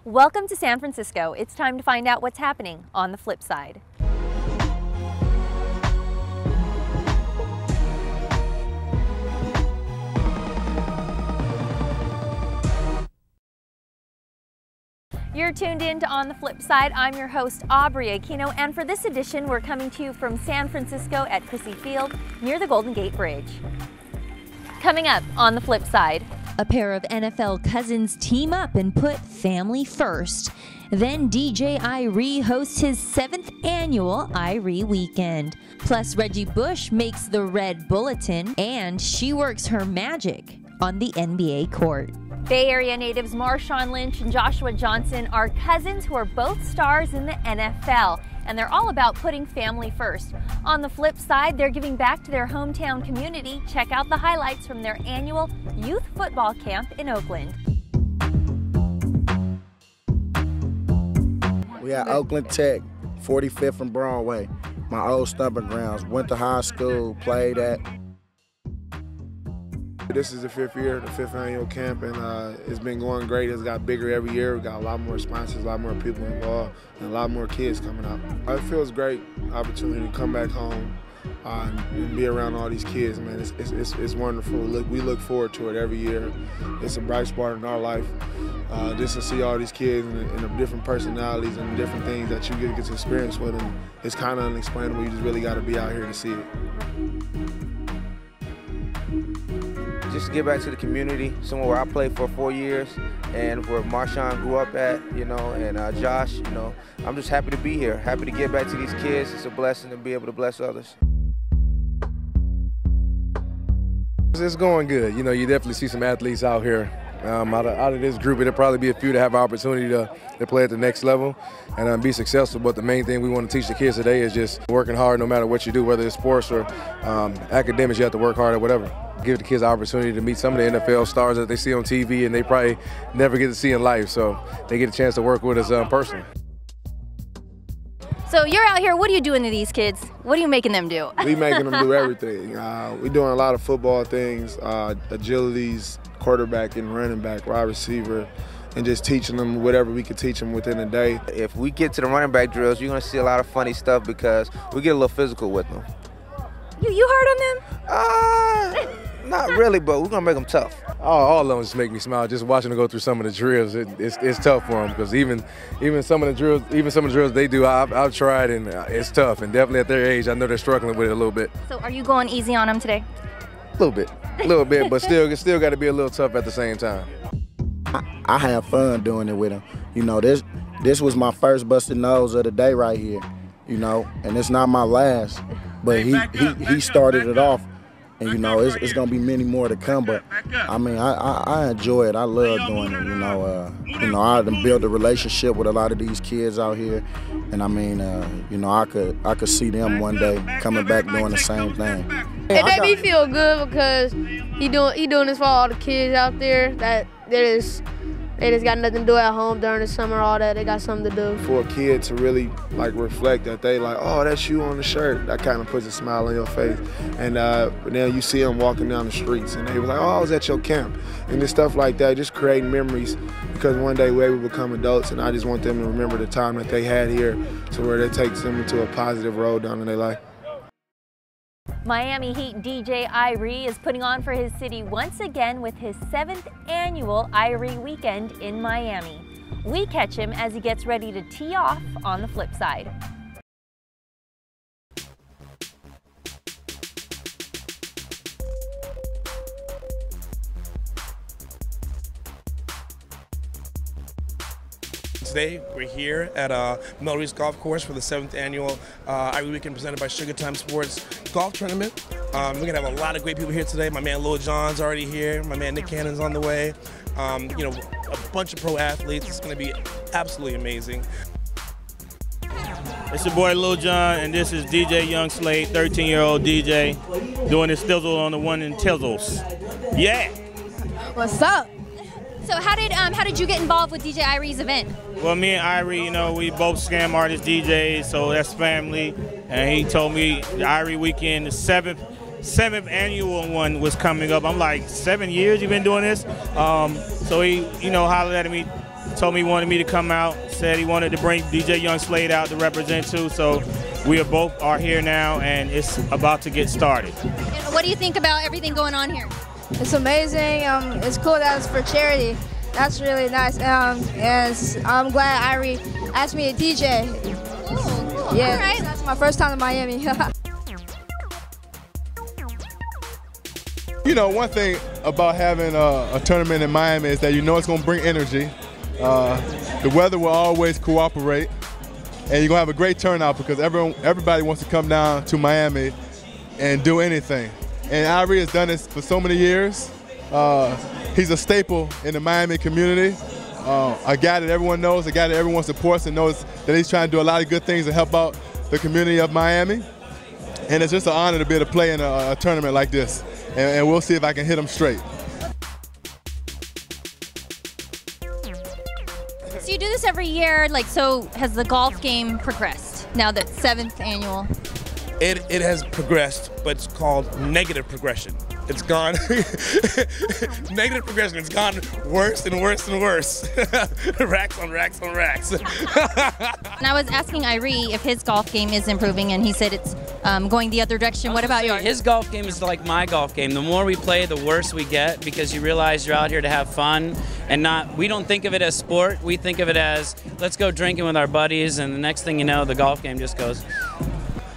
Welcome to San Francisco. It's time to find out what's happening on the flip side. You're tuned in to On the Flip Side. I'm your host, Aubrey Aquino, and for this edition, we're coming to you from San Francisco at Chrissy Field near the Golden Gate Bridge. Coming up on the flip side, a pair of NFL cousins team up and put family first. Then DJ Irie hosts his 7th annual Irie Weekend. Plus, Reggie Bush makes the red bulletin, and she works her magic on the NBA court. Bay Area natives Marshawn Lynch and Joshua Johnson are cousins who are both stars in the NFL, and they're all about putting family first. On the flip side, they're giving back to their hometown community. Check out the highlights from their annual youth football camp in Oakland. We at Oakland Tech, 45th and Broadway. My old stomping grounds. Went to high school, played at. This is the 5th year, the 5th annual camp, and it's been going great. It's got bigger every year. We got a lot more sponsors, a lot more people involved, and a lot more kids coming out. It feels great, opportunity to come back home and be around all these kids, man. It's wonderful. We look forward to it every year. It's a bright spot in our life. Just to see all these kids and the different personalities and different things that you get to experience with them, it's kind of unexplainable. You just really got to be out here to see it. Just to get back to the community, somewhere where I played for 4 years and where Marshawn grew up at, and Josh, I'm just happy to be here, happy to get back to these kids. It's a blessing to be able to bless others. It's going good. You definitely see some athletes out here. Out of this group, it'll probably be a few that have an opportunity to play at the next level and be successful. But the main thing we want to teach the kids today is just working hard no matter what you do, whether it's sports or academics, you have to work hard or whatever. Give the kids the opportunity to meet some of the NFL stars that they see on TV and they probably never get to see in life. So they get a chance to work with us personally. So you're out here, what are you doing to these kids? What are you making them do? We making them do everything. We're doing a lot of football things, agilities, quarterback and running back, wide receiver, and just teaching them whatever we can teach them within a day. If we get to the running back drills, you're going to see a lot of funny stuff because we get a little physical with them. You hard on them? Not really, but we're going to make them tough. All of them just make me smile. Just watching them go through some of the drills, it's tough for them because even some of the drills they do, I've tried and it's tough. And definitely at their age, I know they're struggling with it a little bit. So are you going easy on them today? A little bit, but still got to be a little tough at the same time. I have fun doing it with him. This was my first busted nose of the day right here. And it's not my last, but he started it off. And it's gonna be many more to come, but I mean I enjoy it. I love doing it. I done built a relationship with a lot of these kids out here, and I mean I could see them one day coming back doing the same thing. It made me feel good because he doing this for all the kids out there that they just got nothing to do at home during the summer, all that. They got something to do. For a kid to really reflect that they oh, that's you on the shirt, that kind of puts a smile on your face. And then you see them walking down the streets and they were like, oh, I was at your camp. And just stuff like that, just creating memories because one day we will become adults, and I just want them to remember the time that they had here to where it takes them into a positive road down in their life. Miami Heat DJ Irie is putting on for his city once again with his 7th annual Irie Weekend in Miami. We catch him as he gets ready to tee off on the flip side. Today, we're here at Melrose Golf Course for the 7th annual Irie Weekend presented by Sugar Time Sports Golf Tournament. We're going to have a lot of great people here today. My man Lil Jon's already here. My man Nick Cannon's on the way. A bunch of pro athletes. It's going to be absolutely amazing. It's your boy Lil Jon, and this is DJ Young Slade, 13-year-old DJ, doing his thizzle on the one and tizzles. Yeah! What's up? So how did you get involved with DJ Irie's event? Well, me and Irie, we both SKAM artist DJs, so that's family. And he told me the Irie Weekend, the seventh annual one was coming up. I'm like, 7 years you've been doing this? So he, hollered at me told me he wanted me to come out, said he wanted to bring DJ Young Slade out to represent too, so we are here now, and it's about to get started. And what do you think about everything going on here? It's amazing. It's cool that it's for charity. That's really nice. And I'm glad Irie asked me to DJ. Cool. Yeah, All right. that's my first time in Miami. You know, one thing about having a tournament in Miami is that you know it's going to bring energy. The weather will always cooperate, and you're going to have a great turnout because everybody wants to come down to Miami and do anything. And Irie has done this for so many years. He's a staple in the Miami community. A guy that everyone knows, a guy that everyone supports and knows that he's trying to do a lot of good things to help out the community of Miami. And it's just an honor to be able to play in a tournament like this. And we'll see if I can hit him straight. So you do this every year, like, so has the golf game progressed now that 7th annual? It has progressed, but it's called negative progression. It's gone negative progression. It's gone worse and worse and worse. Racks on racks on racks. And I was asking Irie if his golf game is improving, and he said it's going the other direction. What about yours? His golf game is like my golf game. The more we play, the worse we get, because you realize you're out here to have fun and we don't think of it as sport. We think of it as, let's go drinking with our buddies, and the next thing you know, the golf game just goes.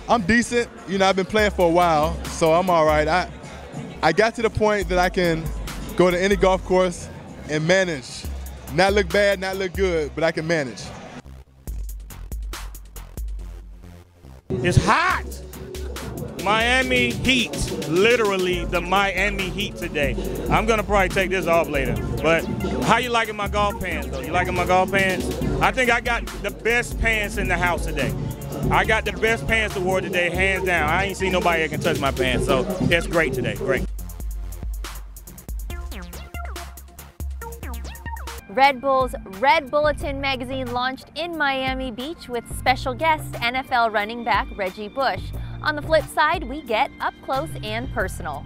I'm decent. You know, I've been playing for a while, so I'm all right. I got to the point that I can go to any golf course and manage. Not look bad, not look good, but I can manage. It's hot. Miami Heat, literally the Miami Heat today. I'm gonna probably take this off later, but how you liking my golf pants though? You liking my golf pants? I think I got the best pants in the house today. I got the best pants award today, hands down. I ain't seen nobody that can touch my pants, so it's great today, great. Red Bull's Red Bulletin magazine launched in Miami Beach with special guest NFL running back Reggie Bush. On the flip side, we get up close and personal.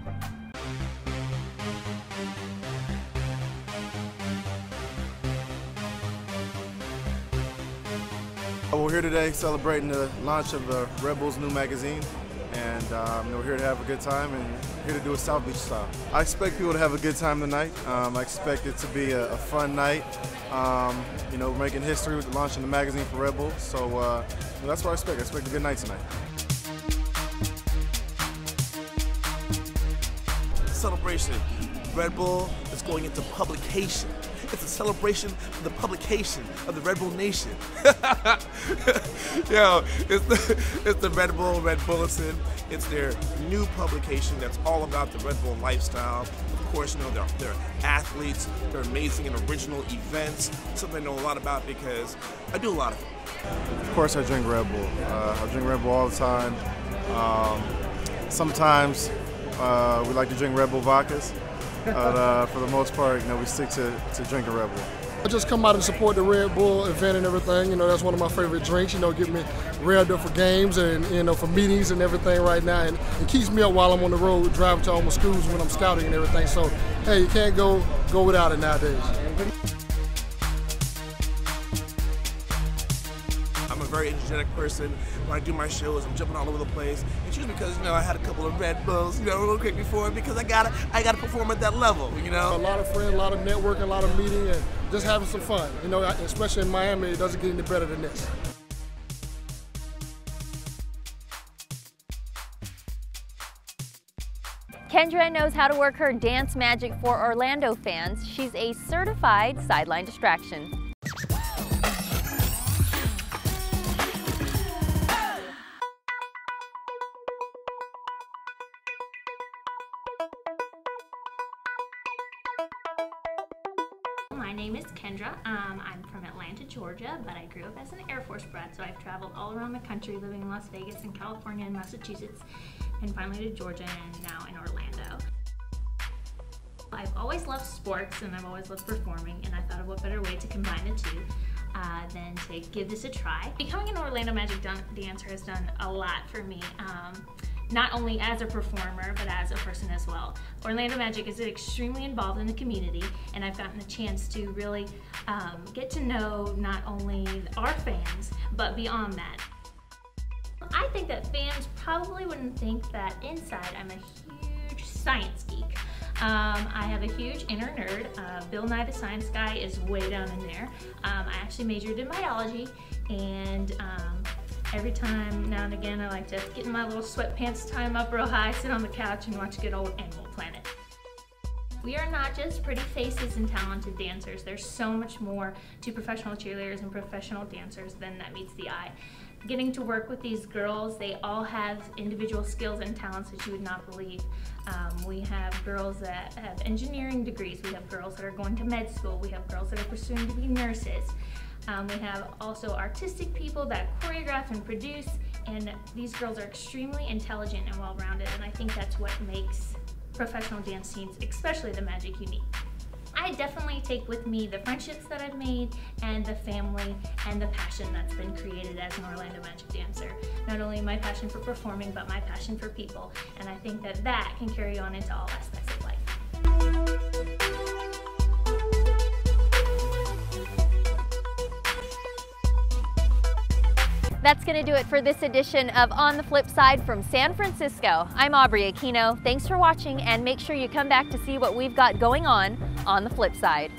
We're here today celebrating the launch of the Red Bull's new magazine, and we're here to have a good time and here to do it South Beach style. I expect people to have a good time tonight. I expect it to be a fun night. You know, we're making history with launching the magazine for Red Bull, so that's what I expect. I expect a good night tonight. Celebration. Red Bull is going into publication. It's a celebration of the publication of the Red Bull Nation. Yo, it's the Red Bull Red Bulletin. It's their new publication that's all about the Red Bull lifestyle. Of course, you know, they're athletes. They're amazing and original events. Something I know a lot about because I do a lot of it. Of course, I drink Red Bull. I drink Red Bull all the time. Sometimes we like to drink Red Bull vodkas. But for the most part, you know, we stick to drinking Red Bull. I just come out and support the Red Bull event and everything. You know, that's one of my favorite drinks. You know, get me revved up for games and, you know, for meetings and everything right now. And it keeps me up while I'm on the road driving to all my schools when I'm scouting and everything. So, hey, you can't go without it nowadays. I'm a very energetic person. When I do my shows, I'm jumping all over the place. It's usually because, you know, I had a couple of Red Bulls, you know, real quick before, because I gotta perform at that level, you know. A lot of friends, a lot of networking, a lot of meeting, and just having some fun. You know, especially in Miami, it doesn't get any better than this. Kendra knows how to work her dance magic for Orlando fans. She's a certified sideline distraction. My name is Kendra. I'm from Atlanta, Georgia, but I grew up as an Air Force brat, so I've traveled all around the country, living in Las Vegas and California and Massachusetts, and finally to Georgia and now in Orlando. I've always loved sports and I've always loved performing, and I thought of what better way to combine the two than to give this a try. Becoming an Orlando Magic dancer has done a lot for me. not only as a performer, but as a person as well. Orlando Magic is extremely involved in the community, and I've gotten the chance to really get to know not only our fans, but beyond that. I think that fans probably wouldn't think that inside I'm a huge science geek. I have a huge inner nerd. Bill Nye the Science Guy is way down in there. I actually majored in biology, and every time now and again I like to get in my little sweatpants, tie them up real high, sit on the couch and watch good old Animal Planet. We are not just pretty faces and talented dancers. There's so much more to professional cheerleaders and professional dancers than that meets the eye. Getting to work with these girls, they all have individual skills and talents that you would not believe. We have girls that have engineering degrees. We have girls that are going to med school. We have girls that are pursuing to be nurses. We have also artistic people that choreograph and produce, and these girls are extremely intelligent and well-rounded, and I think that's what makes professional dance scenes, especially the Magic, unique. I definitely take with me the friendships that I've made and the family and the passion that's been created as an Orlando Magic dancer. Not only my passion for performing, but my passion for people, and I think that that can carry on into all aspects of life. That's going to do it for this edition of On the Flip Side from San Francisco. I'm Aubrey Aquino. Thanks for watching, and make sure you come back to see what we've got going on the flip side.